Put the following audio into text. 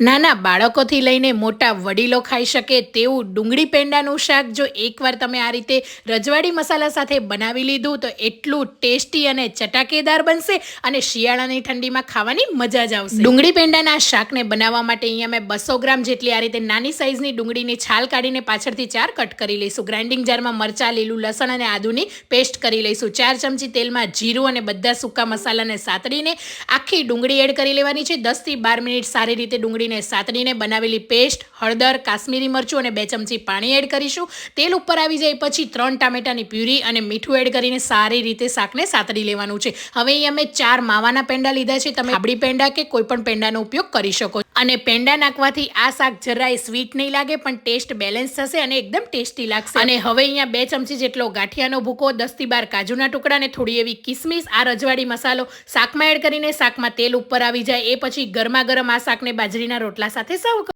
નાના બાળકોથી લઈને મોટા વડીલો ખાઈ શકે તેવું ડુંગળી પેંડાનું શાક જો એકવાર તમે આ રીતે રજવાડી મસાલા સાથે બનાવી લીધું તો એટલું ટેસ્ટી અને ચટાકેદાર બનશે અને શિયાળાની ઠંડીમાં ખાવાની મજા જ આવશે। ડુંગળી પેંડાના શાકને બનાવવા માટે અહીંયા મેં 200 ગ્રામ જેટલી આ રીતે નાની સાઈઝની ડુંગળીની છાલ કાઢીને પાછળથી 4 કટ કરી લઈશું। ગ્રાઇન્ડિંગ જારમાં મરચાં, લીલું લસણ અને આદુની પેસ્ટ કરી લઈશું। 4 ચમચી તેલમાં જીરું અને બધા સૂકા મસાલાને સાતળીને આખી ડુંગળી એડ કરી લેવાની છે। 10 થી 12 મિનિટ સારી રીતે ડુંગળી સાતડીને બનાવેલી પેસ્ટ, હળદર, કાશ્મીરી મરચું અને 2 ચમચી પાણી એડ કરીશું। તેલ ઉપર આવી જાય પછી 3 ટામેટાની પ્યુરી અને મીઠું એડ કરીને સારી રીતે શાકને સાતડી લેવાનું છે। હવે અહીં અમે 4 માવાના પેંડા લીધા છે। તમે આબડી પેંડા કે કોઈ પણ પેંડાનો ઉપયોગ કરી શકો અને પેંડા નાખવાથી આ શાક જરાય સ્વીટ નહીં લાગે પણ ટેસ્ટ બેલેન્સ થશે અને એકદમ ટેસ્ટી લાગશે। અને હવે અહીંયા 2 ચમચી જેટલો ગાંઠિયાનો ભૂકો, 10 થી 12 કાજુના ટુકડા અને થોડી એવી કિસમિસ, આ રજવાડી મસાલો શાકમાં એડ કરીને શાકમાં તેલ ઉપર આવી જાય એ પછી ગરમા ગરમ આ શાકને બાજરીના રોટલા સાથે સર્વ